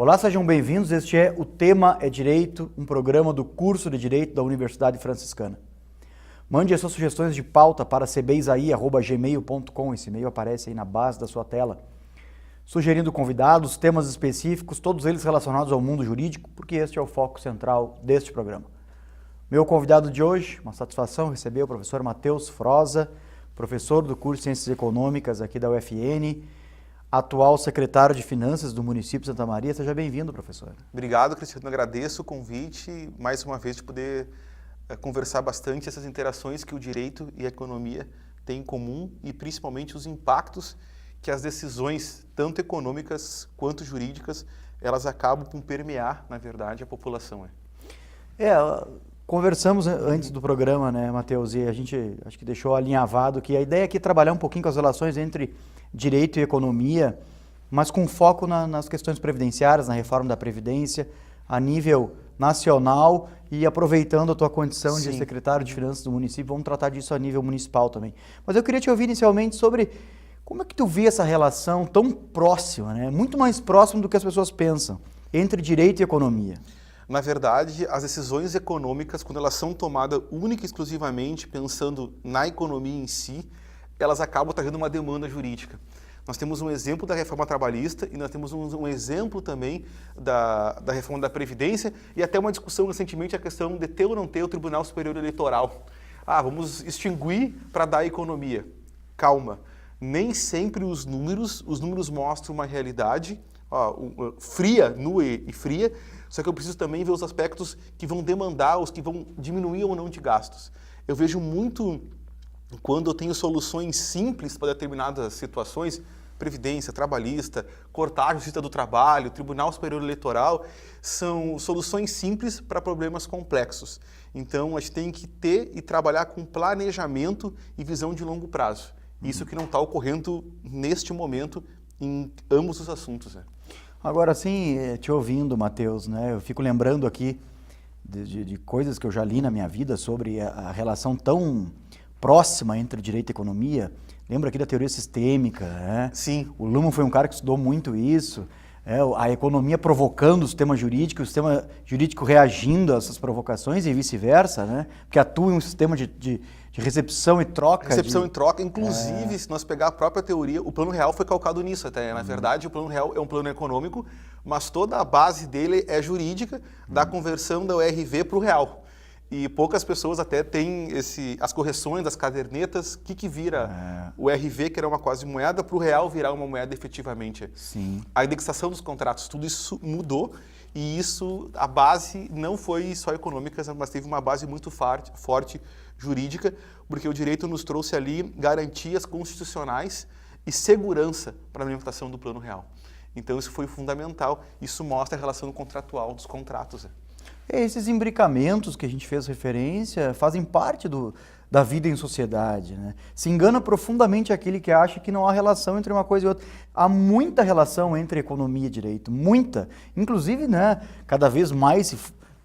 Olá, sejam bem-vindos. Este é O Tema é Direito, um programa do curso de Direito da Universidade Franciscana. Mande as suas sugestões de pauta para cbeisaí@gmail.com. Esse e-mail aparece aí na base da sua tela. Sugerindo convidados, temas específicos, todos eles relacionados ao mundo jurídico, porque este é o foco central deste programa. Meu convidado de hoje, uma satisfação receber o professor Matheus Froza, professor do curso de Ciências Econômicas aqui da UFN, atual secretário de Finanças do município de Santa Maria. Seja bem-vindo, professor. Obrigado, Cristiano. Agradeço o convite, mais uma vez, de poder conversar bastante essas interações que o direito e a economia têm em comum e principalmente os impactos que as decisões, tanto econômicas quanto jurídicas, elas acabam por permear, na verdade, a população. Conversamos antes do programa, né, Matheus, e a gente acho que deixou alinhavado que a ideia aqui é trabalhar um pouquinho com as relações entre direito e economia, mas com foco nas questões previdenciárias, na reforma da Previdência, a nível nacional e aproveitando a tua condição de secretário de Finanças do município, vamos tratar disso a nível municipal também. Mas eu queria te ouvir inicialmente sobre como é que tu vê essa relação tão próxima, né, muito mais próxima do que as pessoas pensam, entre direito e economia. Na verdade, as decisões econômicas, quando elas são tomadas única e exclusivamente pensando na economia em si, elas acabam trazendo uma demanda jurídica. Nós temos um exemplo da reforma trabalhista e nós temos um exemplo também da reforma da Previdência e até uma discussão recentemente a questão de ter ou não ter o Tribunal Superior Eleitoral. Vamos extinguir para dar economia. Calma, nem sempre os números mostram uma realidade fria, nua e fria, só que eu preciso também ver os aspectos que vão demandar, os que vão diminuir ou não de gastos. Eu vejo muito, quando eu tenho soluções simples para determinadas situações, previdência, trabalhista, cortar a justiça do trabalho, Tribunal Superior Eleitoral, são soluções simples para problemas complexos. Então, a gente tem que ter e trabalhar com planejamento e visão de longo prazo. Isso que não está ocorrendo neste momento em ambos os assuntos. Agora, assim, te ouvindo, Matheus, né, eu fico lembrando aqui de coisas que eu já li na minha vida sobre a relação tão próxima entre direito e economia. Lembra aqui da teoria sistêmica, né? Sim. O Luhmann foi um cara que estudou muito isso, a economia provocando o sistema jurídico, o sistema jurídico reagindo a essas provocações e vice-versa, né? Porque atua em um sistema de recepção e troca. Recepção e troca, inclusive, se nós pegar a própria teoria, o Plano Real foi calcado nisso até. Na verdade, o Plano Real é um plano econômico, mas toda a base dele é jurídica, da conversão da URV para o real. E poucas pessoas até têm as correções das cadernetas, que vira o RV, que era uma quase moeda, para o real virar uma moeda efetivamente. Sim. A indexação dos contratos, tudo isso mudou e a base não foi só econômica, mas teve uma base muito forte jurídica, porque o direito nos trouxe ali garantias constitucionais e segurança para a implementação do Plano Real. Então isso foi fundamental, isso mostra a relação contratual dos contratos. Esses imbricamentos que a gente fez referência fazem parte da vida em sociedade, né? Se engana profundamente aquele que acha que não há relação entre uma coisa e outra. Há muita relação entre economia e direito, muita. Inclusive, né, cada vez mais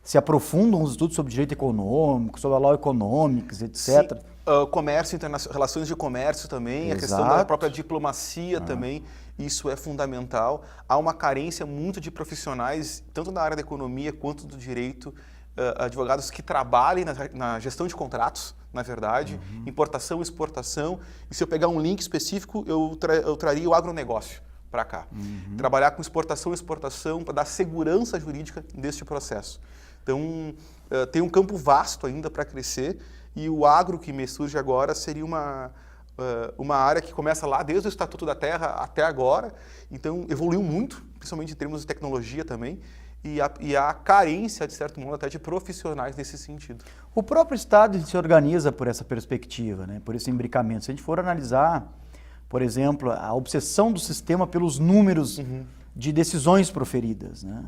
se aprofundam os estudos sobre direito econômico, sobre a law economics, etc. Sim. Comércio internacional, relações de comércio também, Exato. A questão da própria diplomacia também, isso é fundamental. Há uma carência muito de profissionais, tanto na área da economia quanto do direito, advogados que trabalhem na gestão de contratos, na verdade, importação e exportação. E se eu pegar um link específico, eu traria o agronegócio para cá. Trabalhar com exportação e exportação para dar segurança jurídica deste processo. Então, tem um campo vasto ainda para crescer e o agro que me surge agora seria uma área que começa lá desde o Estatuto da Terra até agora, então evoluiu muito, principalmente em termos de tecnologia também, e a carência, de certo modo, até de profissionais nesse sentido. O próprio Estado se organiza por essa perspectiva, né? Por esse imbricamento. Se a gente for analisar, por exemplo, a obsessão do sistema pelos números de decisões proferidas, né?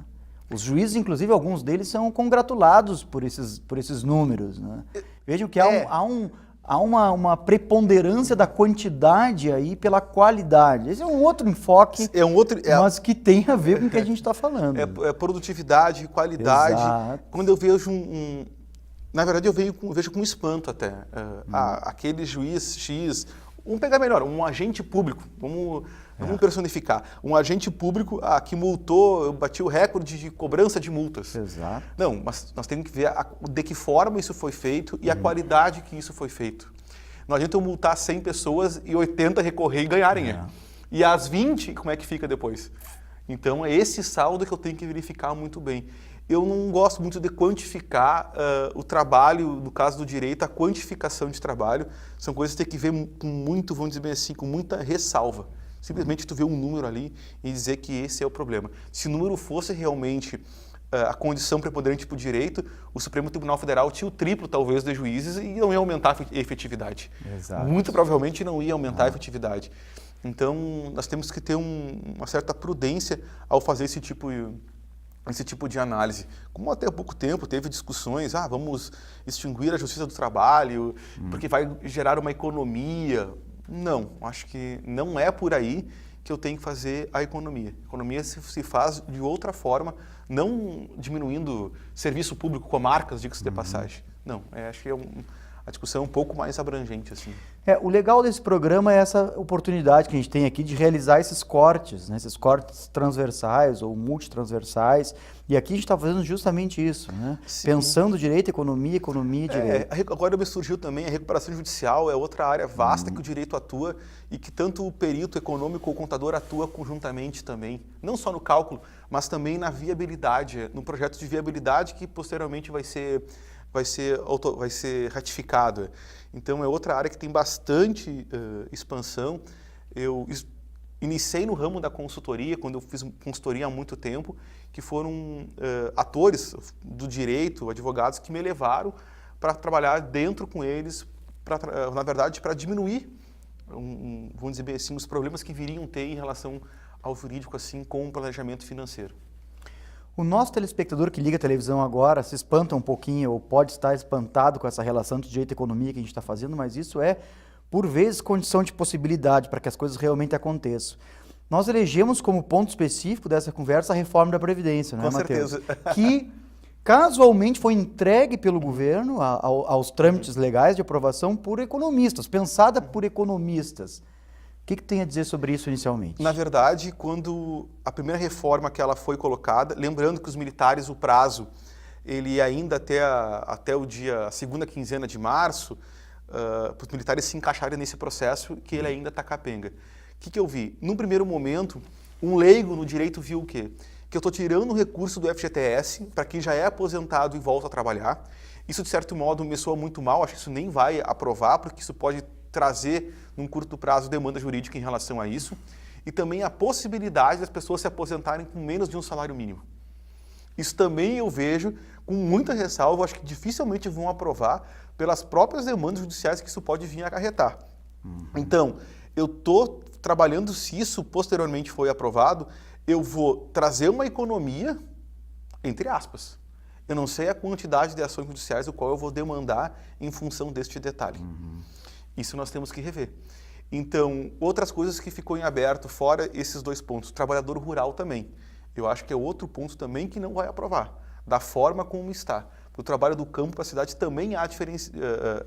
Os juízes, inclusive, alguns deles são congratulados por esses números, né? Vejam que há uma preponderância da quantidade aí pela qualidade. Esse é um outro enfoque, mas que tem a ver com o que a gente está falando. É produtividade, qualidade. Exato. Quando eu vejo na verdade, eu vejo com espanto até. Aquele juiz X Vamos pegar melhor, um agente público, vamos personificar. Um agente público que multou, bateu o recorde de cobrança de multas. Exato. Não, mas nós temos que ver de que forma isso foi feito e a qualidade que isso foi feito. Não adianta eu multar 100 pessoas e 80 recorrer e ganharem. E as 20, como é que fica depois? Então é esse saldo que eu tenho que verificar muito bem. Eu não gosto muito de quantificar o trabalho, no caso do direito, a quantificação de trabalho. São coisas que tem que ver com muito, vamos dizer bem assim, com muita ressalva. Simplesmente tu vê um número ali e dizer que esse é o problema. Se o número fosse realmente a condição preponderante para o direito, o Supremo Tribunal Federal tinha o triplo, talvez, de juízes e não ia aumentar a efetividade. Exato. Muito provavelmente não ia aumentar a efetividade. Então, nós temos que ter uma certa prudência ao fazer esse tipo de análise. Como até há pouco tempo teve discussões, vamos extinguir a justiça do trabalho, porque vai gerar uma economia. Não, acho que não é por aí que eu tenho que fazer a economia. A economia se faz de outra forma, não diminuindo serviço público, comarcas, diga-se de passagem. Não, acho que a discussão é um pouco mais abrangente, assim. O legal desse programa é essa oportunidade que a gente tem aqui de realizar esses cortes, né? Esses cortes transversais ou multitransversais. E aqui a gente está fazendo justamente isso, né? Pensando direito, economia e direito. Agora me surgiu também a recuperação judicial, é outra área vasta que o direito atua e que tanto o perito econômico ou o contador atua conjuntamente também. Não só no cálculo, mas também na viabilidade, no projeto de viabilidade que posteriormente vai ser ratificado. Então, é outra área que tem bastante expansão. Eu iniciei no ramo da consultoria, quando eu fiz consultoria há muito tempo, que foram atores do direito, advogados, que me levaram para trabalhar dentro com eles, na verdade, para diminuir, vamos dizer bem assim, os problemas que viriam ter em relação ao jurídico, assim, com o planejamento financeiro. O nosso telespectador que liga a televisão agora se espanta um pouquinho, ou pode estar espantado com essa relação de direito e economia que a gente está fazendo, mas isso é, por vezes, condição de possibilidade para que as coisas realmente aconteçam. Nós elegemos como ponto específico dessa conversa a reforma da Previdência, não é, Matheus? Com certeza. Que casualmente foi entregue pelo governo aos trâmites legais de aprovação por economistas, pensada por economistas. O que tem a dizer sobre isso inicialmente? Na verdade, quando a primeira reforma que ela foi colocada, lembrando que os militares, o prazo, ele ainda até a segunda quinzena de março, para os militares se encaixarem nesse processo que ele ainda está capenga. O que eu vi? Num primeiro momento, um leigo no direito viu o quê? Que eu estou tirando o recurso do FGTS para quem já é aposentado e volta a trabalhar. Isso, de certo modo, me soa muito mal, acho que isso nem vai aprovar, porque isso pode trazer, num curto prazo, demanda jurídica em relação a isso, e também a possibilidade das pessoas se aposentarem com menos de um salário mínimo. Isso também eu vejo com muita ressalva, acho que dificilmente vão aprovar pelas próprias demandas judiciais que isso pode vir a acarretar. Então, eu estou trabalhando, se isso posteriormente foi aprovado, eu vou trazer uma economia, entre aspas. Eu não sei a quantidade de ações judiciais o qual eu vou demandar em função deste detalhe. Isso nós temos que rever. Então, outras coisas que ficou em aberto, fora esses dois pontos. Trabalhador rural também. Eu acho que é outro ponto também que não vai aprovar, da forma como está. Para o trabalho do campo para a cidade também há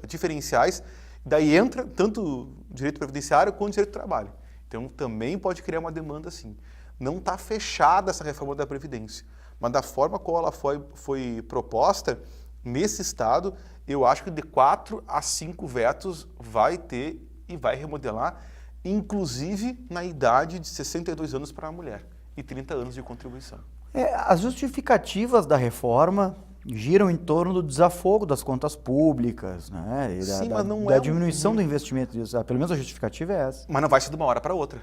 diferenciais, daí entra tanto o direito previdenciário quanto o direito do trabalho. Então, também pode criar uma demanda assim. Não está fechada essa reforma da Previdência, mas da forma como ela foi proposta, nesse estado, eu acho que de 4 a 5 vetos vai ter e vai remodelar, inclusive na idade de 62 anos para a mulher e 30 anos de contribuição. As justificativas da reforma giram em torno do desafogo das contas públicas, né? E Sim, mas não da diminuição do investimento. Pelo menos a justificativa é essa. Mas não vai ser de uma hora para outra.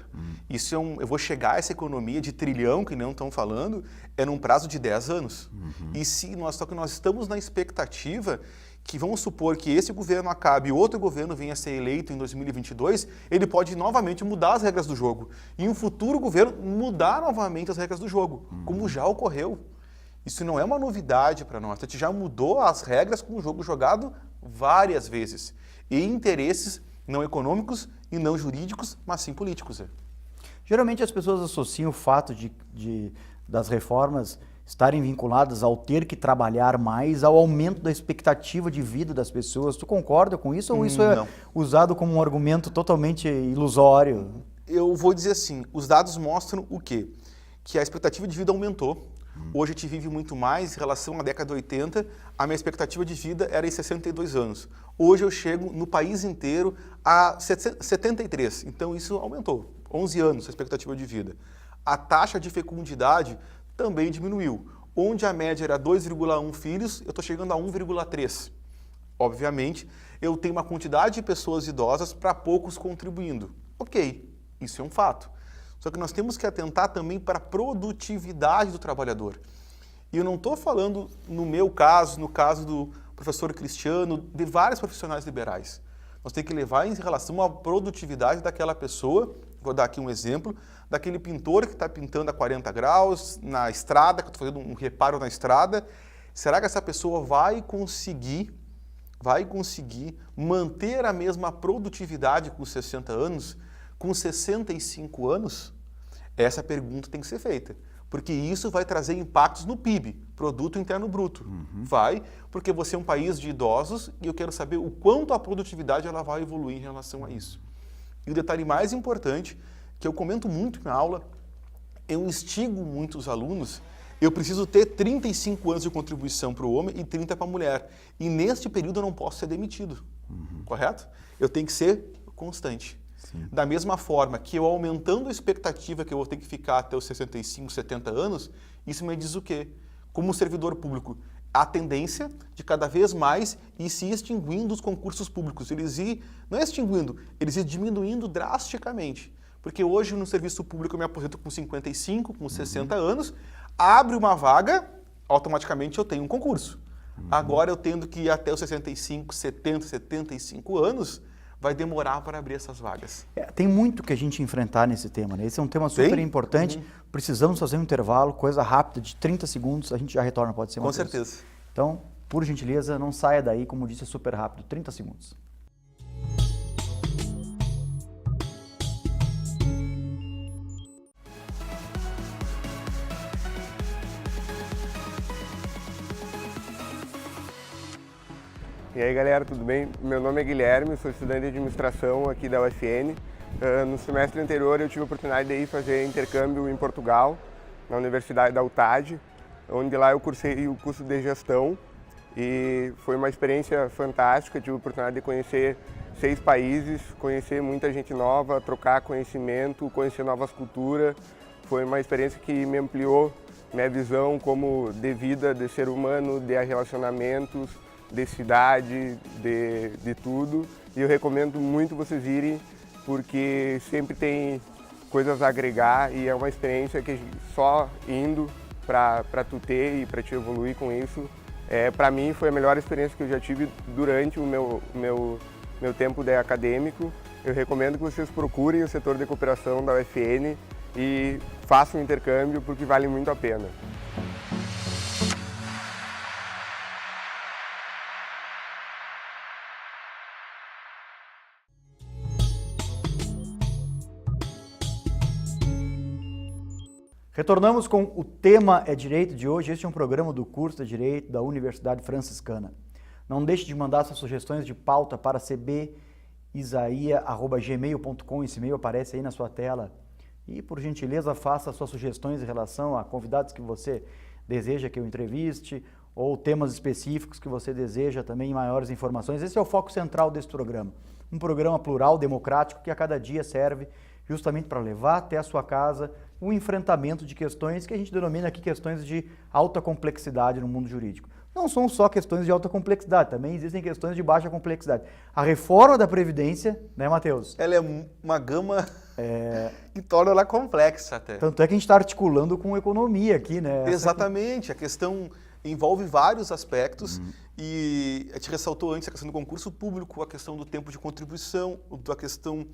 Isso eu vou chegar a essa economia de trilhão, que não estão falando, num prazo de 10 anos. E só que nós estamos na expectativa que, vamos supor que esse governo acabe e outro governo venha a ser eleito em 2022, ele pode novamente mudar as regras do jogo. E um futuro governo mudar novamente as regras do jogo, como já ocorreu. Isso não é uma novidade para nós. A gente já mudou as regras com o jogo jogado várias vezes. E interesses não econômicos e não jurídicos, mas sim políticos. Geralmente as pessoas associam o fato das reformas estarem vinculadas ao ter que trabalhar mais, ao aumento da expectativa de vida das pessoas. Tu concorda com isso ou isso é usado como um argumento totalmente ilusório? Eu vou dizer assim, os dados mostram o quê? Que a expectativa de vida aumentou. Hoje a gente vive muito mais em relação à década de 80, a minha expectativa de vida era em 62 anos. Hoje eu chego no país inteiro a 73, então isso aumentou, 11 anos a expectativa de vida. A taxa de fecundidade também diminuiu. Onde a média era 2,1 filhos, eu estou chegando a 1,3. Obviamente, eu tenho uma quantidade de pessoas idosas para poucos contribuindo. Ok, isso é um fato. Só que nós temos que atentar também para a produtividade do trabalhador. E eu não estou falando, no meu caso, no caso do professor Cristiano, de vários profissionais liberais. Nós temos que levar em relação à produtividade daquela pessoa, vou dar aqui um exemplo, daquele pintor que está pintando a 40 graus na estrada, que eu estou fazendo um reparo na estrada. Será que essa pessoa vai conseguir manter a mesma produtividade com 60 anos, com 65 anos? Essa pergunta tem que ser feita, porque isso vai trazer impactos no PIB, Produto Interno Bruto. Vai, porque você é um país de idosos e eu quero saber o quanto a produtividade ela vai evoluir em relação a isso. E o detalhe mais importante, que eu comento muito na aula, eu instigo muito os alunos, eu preciso ter 35 anos de contribuição para o homem e 30 para a mulher. E neste período eu não posso ser demitido, correto? Eu tenho que ser constante. Sim. Da mesma forma que eu aumentando a expectativa que eu vou ter que ficar até os 65, 70 anos, isso me diz o quê? Como servidor público, a tendência de cada vez mais ir se extinguindo os concursos públicos. Não é extinguindo, eles ir diminuindo drasticamente. Porque hoje no serviço público eu me aposento com 55, com 60 anos, abre uma vaga, automaticamente eu tenho um concurso. Agora eu tendo que ir até os 65, 70, 75 anos, vai demorar para abrir essas vagas. Tem muito que a gente enfrentar nesse tema, né? Esse é um tema super importante. Precisamos fazer um intervalo, coisa rápida, de 30 segundos, a gente já retorna, pode ser, Com Matheus? certeza. Então, por gentileza, não saia daí, como disse, é super rápido, 30 segundos. E aí galera, tudo bem? Meu nome é Guilherme, sou estudante de administração aqui da UFN. No semestre anterior eu tive a oportunidade de ir fazer intercâmbio em Portugal, na Universidade da UTAD, onde lá eu cursei o curso de gestão e foi uma experiência fantástica. Tive a oportunidade de conhecer 6 países, conhecer muita gente nova, trocar conhecimento, conhecer novas culturas. Foi uma experiência que me ampliou minha visão como de vida, de ser humano, de relacionamentos, de cidade, de tudo. E eu recomendo muito vocês irem, porque sempre tem coisas a agregar e é uma experiência que só indo para tu ter e para te evoluir com isso, para mim foi a melhor experiência que eu já tive durante o meu tempo de acadêmico. Eu recomendo que vocês procurem o setor de cooperação da UFN e façam um intercâmbio, porque vale muito a pena. Retornamos com o tema é Direito de hoje. Este é um programa do curso de Direito da Universidade Franciscana. Não deixe de mandar suas sugestões de pauta para cbisaia@gmail.com. Esse e-mail aparece aí na sua tela. E, por gentileza, faça suas sugestões em relação a convidados que você deseja que eu entreviste ou temas específicos que você deseja também maiores informações. Esse é o foco central desse programa. Um programa plural, democrático, que a cada dia serve justamente para levar até a sua casa o enfrentamento de questões que a gente denomina aqui questões de alta complexidade no mundo jurídico. Não são só questões de alta complexidade, também existem questões de baixa complexidade. A reforma da Previdência, né, Matheus? Ela é uma gama que torna ela complexa até. Tanto é que a gente está articulando com economia aqui, né? Exatamente, a questão envolve vários aspectos e a gente ressaltou antes a questão do concurso público, a questão do tempo de contribuição, a questão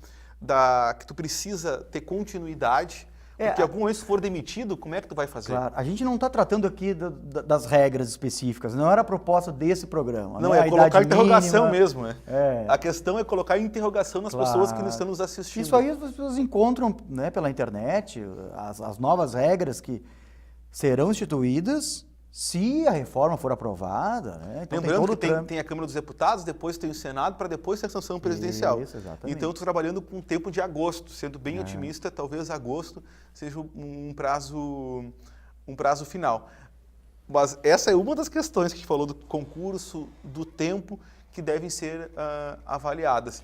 que tu precisa ter continuidade. Porque algum momento, se for demitido, como é que tu vai fazer? Claro, a gente não está tratando aqui das regras específicas, não era a proposta desse programa. Não, é colocar interrogação mesmo. A questão é colocar interrogação nas pessoas que estão nos assistindo. Isso aí as pessoas encontram, né, pela internet, as novas regras que serão instituídas se a reforma for aprovada, né? Então, lembrando que tem a Câmara dos Deputados, depois tem o Senado, para depois ter a sanção presidencial. Isso, exatamente. Então, eu estou trabalhando com o tempo de agosto, sendo bem otimista, talvez agosto seja um prazo final. Mas essa é uma das questões que a gente falou do concurso, do tempo, que devem ser avaliadas.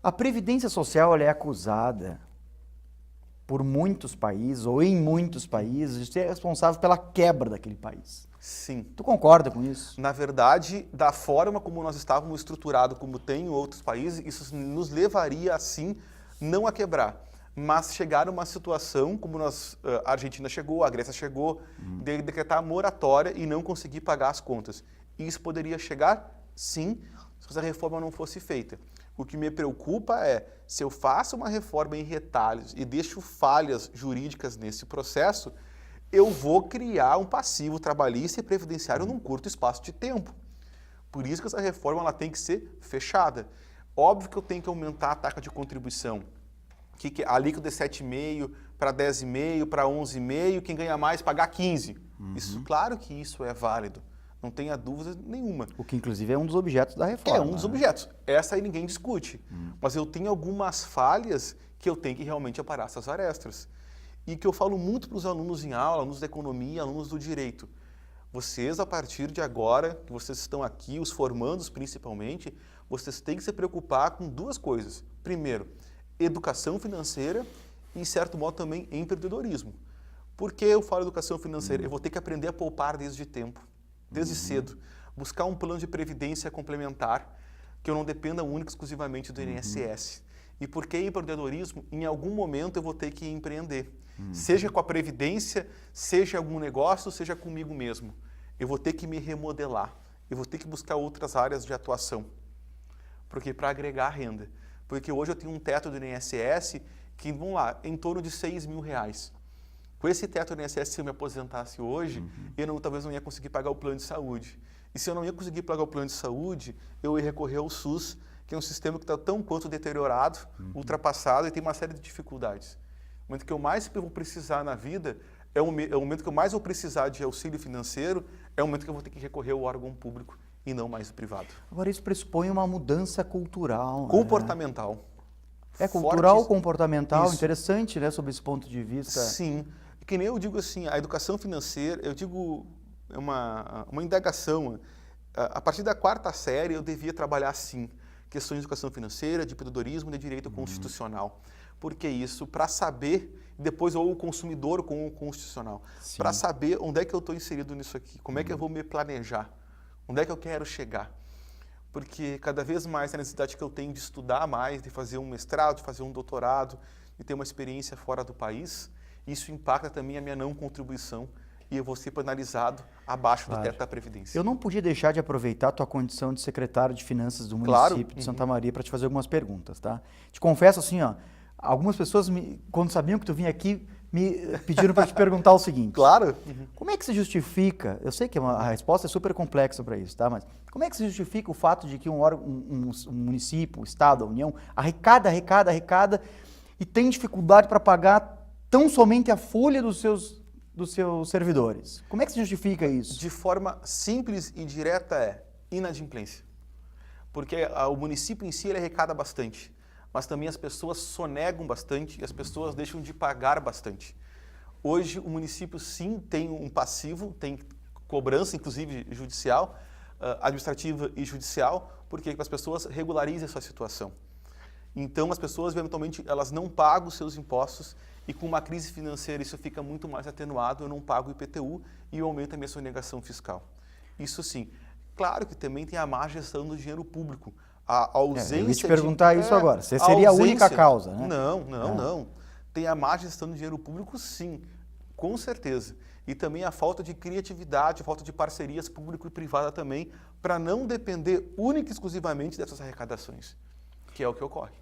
A Previdência Social ela é acusada por muitos países, ou em muitos países, de ser responsável pela quebra daquele país. Sim. Tu concorda com isso? Na verdade, da forma como nós estávamos estruturados, como tem em outros países, isso nos levaria, assim, não a quebrar, mas chegar a uma situação, como a Argentina chegou, a Grécia chegou, de decretar a moratória e não conseguir pagar as contas. Isso poderia chegar, sim, se essa reforma não fosse feita. O que me preocupa é, se eu faço uma reforma em retalhos e deixo falhas jurídicas nesse processo, eu vou criar um passivo trabalhista e previdenciário num curto espaço de tempo. Por isso que essa reforma ela tem que ser fechada. Óbvio que eu tenho que aumentar a taxa de contribuição. Que a líquida é 7,5 para 10,5 para 11,5, quem ganha mais pagar 15. Isso, claro que isso é válido. Não tenha dúvida nenhuma. O que, inclusive, é um dos objetos da reforma. É um dos objetos. Essa aí ninguém discute. Mas eu tenho algumas falhas que eu tenho que realmente aparar essas arestas. E que eu falo muito para os alunos em aula, alunos da economia, alunos do direito. Vocês, a partir de agora, que vocês estão aqui, os formandos principalmente, vocês têm que se preocupar com duas coisas. Primeiro, educação financeira e, em certo modo, também empreendedorismo. Por que eu falo educação financeira? Eu vou ter que aprender a poupar desde cedo. Buscar um plano de previdência complementar, que eu não dependa única e exclusivamente do INSS. E por que empreendedorismo? Em algum momento eu vou ter que empreender. Seja com a previdência, seja algum negócio, seja comigo mesmo. Eu vou ter que me remodelar. Eu vou ter que buscar outras áreas de atuação. Porque para agregar renda. Porque hoje eu tenho um teto do INSS que, vamos lá, em torno de R$6.000. Com esse teto do INSS, se eu me aposentasse hoje, eu talvez não ia conseguir pagar o plano de saúde. E se eu não ia conseguir pagar o plano de saúde, eu ia recorrer ao SUS, que é um sistema que está tão quanto deteriorado, ultrapassado e tem uma série de dificuldades. O momento que eu mais vou precisar na vida, é o momento que eu mais vou precisar de auxílio financeiro, é o momento que eu vou ter que recorrer ao órgão público e não mais o privado. Agora, isso pressupõe uma mudança cultural. Comportamental. É cultural, Forte. comportamental, Isso. interessante, né, sob esse ponto de vista. Sim. Que nem eu digo assim, a educação financeira, eu digo, é uma indagação. A partir da 4ª série, eu devia trabalhar, sim, questões de educação financeira, de empreendedorismo e de direito constitucional. Por que isso? Para saber, depois, ou o consumidor com o constitucional, para saber onde é que eu estou inserido nisso aqui, como é que eu vou me planejar, onde é que eu quero chegar. Porque cada vez mais a necessidade que eu tenho de estudar mais, de fazer um mestrado, de fazer um doutorado, de ter uma experiência fora do país, isso impacta também a minha não contribuição e eu vou ser penalizado abaixo do teto da Previdência. Eu não podia deixar de aproveitar a tua condição de secretário de Finanças do município de Santa Maria para te fazer algumas perguntas, tá? Te confesso assim, ó, algumas pessoas, quando sabiam que tu vinha aqui, me pediram para te perguntar o seguinte. Claro. Como é que se justifica, eu sei que a resposta é super complexa para isso, tá? Mas como é que se justifica o fato de que um município, um estado, a União, arrecada e tem dificuldade para pagar tão somente a folha dos seus servidores? Como é que se justifica isso? De forma simples e direta é inadimplência. Porque o município em si ele arrecada bastante, mas também as pessoas sonegam bastante e as pessoas deixam de pagar bastante. Hoje o município sim tem um passivo, tem cobrança inclusive judicial, administrativa e judicial, porque as pessoas regularizem a sua situação. Então as pessoas eventualmente elas não pagam os seus impostos e com uma crise financeira isso fica muito mais atenuado, eu não pago o IPTU e eu aumento a minha sonegação fiscal. Isso sim. Claro que também tem a má gestão do dinheiro público. A ausência eu ia te perguntar isso agora. Você seria a única causa, né? Não. Tem a má gestão do dinheiro público, sim, com certeza. E também a falta de criatividade, a falta de parcerias público e privada também, para não depender única e exclusivamente dessas arrecadações, que é o que ocorre.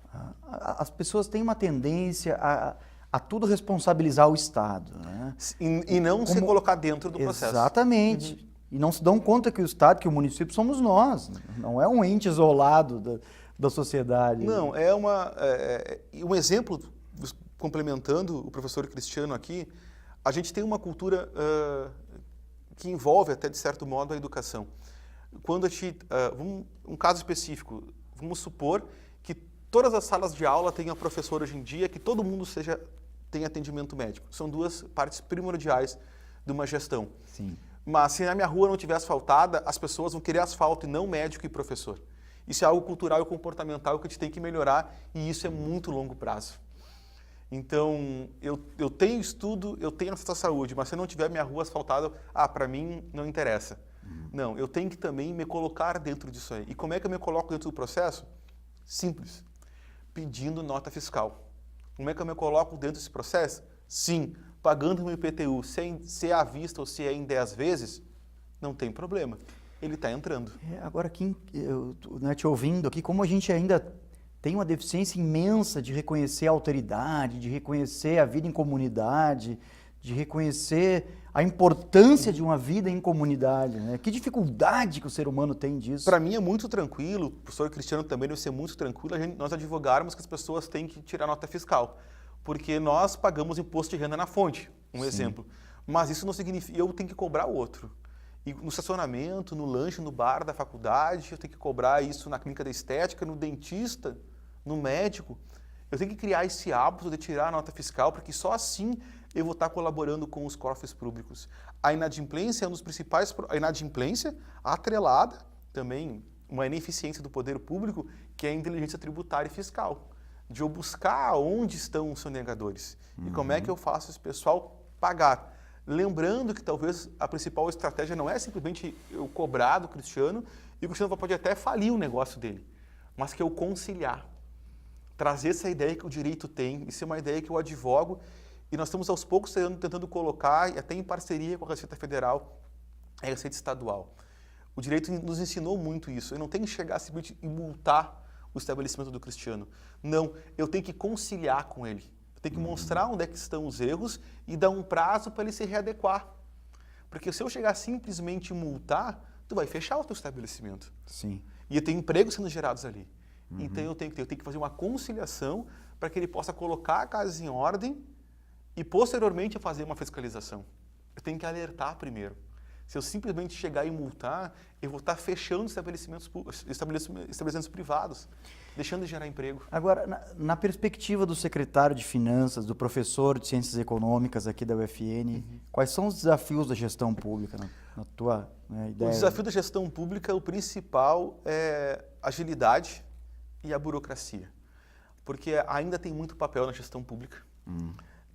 As pessoas têm uma tendência a tudo responsabilizar o Estado, né? E não se colocar dentro do processo. Exatamente. E não se dão conta que o Estado, que o município somos nós, não é um ente isolado da sociedade. Não, um exemplo, complementando o professor Cristiano aqui, A gente tem uma cultura que envolve, até de certo modo, a educação. Quando a gente, um caso específico, vamos supor que todas as salas de aula tenham professor hoje em dia, que todo mundo tenha atendimento médico. São duas partes primordiais de uma gestão. Sim. Mas se a minha rua não tiver asfaltada, as pessoas vão querer asfalto e não médico e professor. Isso é algo cultural e comportamental que a gente tem que melhorar e isso é muito longo prazo. Então, eu tenho estudo, eu tenho acesso à saúde, mas se eu não tiver minha rua asfaltada, para mim não interessa. Não, eu tenho que também me colocar dentro disso aí. E como é que eu me coloco dentro do processo? Simples, pedindo nota fiscal. Como é que eu me coloco dentro desse processo? Sim, pagando meu IPTU, se é à vista ou se é em 10 vezes, não tem problema. Ele está entrando. Agora, te ouvindo aqui, como a gente ainda tem uma deficiência imensa de reconhecer a autoridade, de reconhecer a vida em comunidade, de reconhecer a importância de uma vida em comunidade, né? Que dificuldade que o ser humano tem disso. Para mim é muito tranquilo, o professor Cristiano também deve ser muito tranquilo, nós advogarmos que as pessoas têm que tirar nota fiscal, porque nós pagamos imposto de renda na fonte, exemplo. Mas isso não significa, eu tenho que cobrar o outro. E no estacionamento, no lanche, no bar da faculdade, eu tenho que cobrar isso na clínica da estética, no dentista, no médico. Eu tenho que criar esse hábito de tirar a nota fiscal, porque só assim eu vou estar colaborando com os cofres públicos. A inadimplência é um dos principais... A inadimplência atrelada também, uma ineficiência do poder público, que é a inteligência tributária e fiscal. De eu buscar onde estão os sonegadores. E como é que eu faço esse pessoal pagar. Lembrando que talvez a principal estratégia não é simplesmente eu cobrar do Cristiano, e o Cristiano pode até falir o negócio dele, mas que eu conciliar. Trazer essa ideia que o direito tem, isso é uma ideia que eu advogo, e nós estamos aos poucos tentando colocar, e até em parceria com a Receita Federal, a Receita Estadual. O direito nos ensinou muito isso. Eu não tenho que chegar simplesmente e multar o estabelecimento do Cristiano. Não, eu tenho que conciliar com ele. Eu tenho que mostrar onde é que estão os erros e dar um prazo para ele se readequar. Porque se eu chegar simplesmente e multar, tu vai fechar o teu estabelecimento. Sim. E tem empregos sendo gerados ali. Então eu tenho que fazer uma conciliação para que ele possa colocar a casa em ordem e posteriormente fazer uma fiscalização. Eu tenho que alertar primeiro. Se eu simplesmente chegar e multar, eu vou estar fechando estabelecimentos privados, deixando de gerar emprego. Agora, na perspectiva do secretário de Finanças, do professor de Ciências Econômicas aqui da UFN, quais são os desafios da gestão pública, na tua ideia? O desafio da gestão pública, o principal é agilidade e a burocracia. Porque ainda tem muito papel na gestão pública.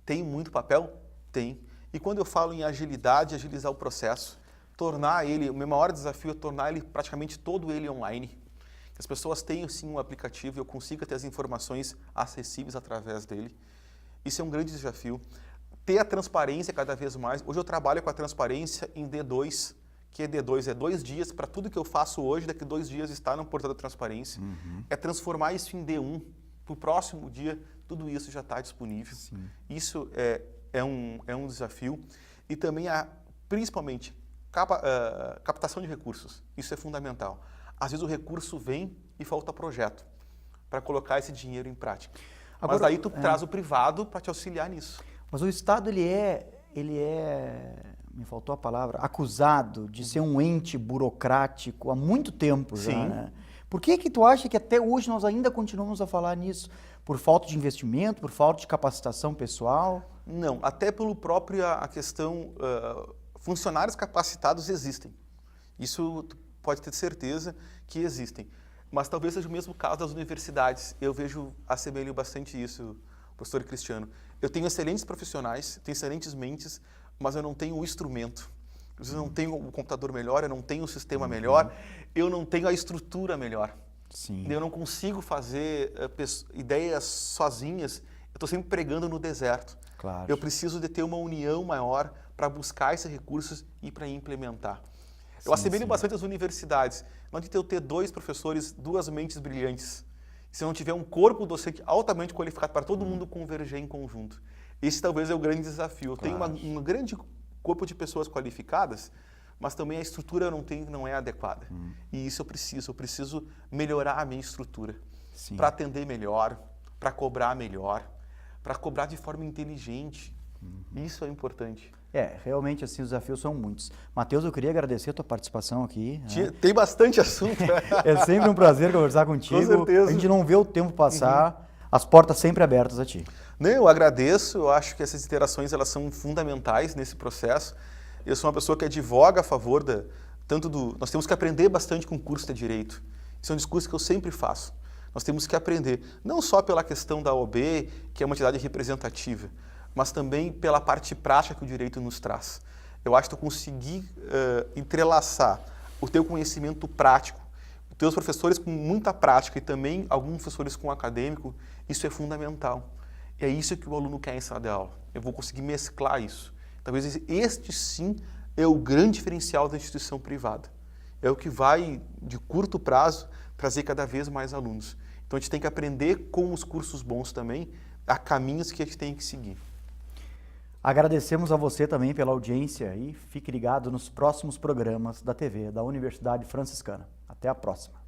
Tem muito papel? Tem. E quando eu falo em agilidade, agilizar o processo, tornar ele, o meu maior desafio é tornar ele praticamente todo ele online. Que as pessoas tenham sim um aplicativo e eu consiga ter as informações acessíveis através dele. Isso é um grande desafio. Ter a transparência cada vez mais. Hoje eu trabalho com a transparência em D2, que é D2, é 2 dias para tudo que eu faço hoje, daqui a 2 dias está no portal da transparência. É transformar isso em D1. Para o próximo dia, tudo isso já está disponível. Sim. Isso é um desafio. E também, principalmente, captação de recursos. Isso é fundamental. Às vezes o recurso vem e falta projeto para colocar esse dinheiro em prática. Agora, mas daí tu traz o privado para te auxiliar nisso. Mas o Estado, ele é, me faltou a palavra, acusado de ser um ente burocrático há muito tempo já, Sim. né? Por que tu acha que até hoje nós ainda continuamos a falar nisso? Por falta de investimento, por falta de capacitação pessoal? Não, até pelo próprio a questão, funcionários capacitados existem. Isso tu pode ter certeza que existem. Mas talvez seja o mesmo caso das universidades. Eu assemelho bastante isso, professor Cristiano. Eu tenho excelentes profissionais, tenho excelentes mentes, mas eu não tenho o instrumento. Eu não tenho o computador melhor, eu não tenho o sistema melhor, eu não tenho a estrutura melhor. Sim. Eu não consigo fazer ideias sozinhas, eu estou sempre pregando no deserto. Claro. Eu preciso de ter uma união maior para buscar esses recursos e para implementar. Eu assemelho bastante as universidades. Não adianta eu ter 2 professores, 2 mentes brilhantes, se eu não tiver um corpo docente altamente qualificado para todo mundo converger em conjunto. Esse talvez é o grande desafio. Eu tenho um grande corpo de pessoas qualificadas, mas também a estrutura não é adequada. E isso eu preciso melhorar a minha estrutura para atender melhor, para cobrar melhor, para cobrar de forma inteligente. Isso é importante. Realmente assim os desafios são muitos. Matheus, eu queria agradecer a tua participação aqui. Tem bastante assunto. É sempre um prazer conversar contigo. Com certeza. A gente não vê o tempo passar, as portas sempre abertas a ti. Eu agradeço, eu acho que essas interações elas são fundamentais nesse processo. Eu sou uma pessoa que advoga a favor nós temos que aprender bastante com o curso de Direito. Isso é um discurso que eu sempre faço. Nós temos que aprender, não só pela questão da OAB, que é uma entidade representativa, mas também pela parte prática que o direito nos traz. Eu acho que tu conseguir entrelaçar o teu conhecimento prático, os teus professores com muita prática e também alguns professores com acadêmico, isso é fundamental. E é isso que o aluno quer em sala de aula. Eu vou conseguir mesclar isso. Talvez este sim é o grande diferencial da instituição privada. É o que vai, de curto prazo, trazer cada vez mais alunos. Então a gente tem que aprender com os cursos bons também, há caminhos que a gente tem que seguir. Agradecemos a você também pela audiência e fique ligado nos próximos programas da TV da Universidade Franciscana. Até a próxima.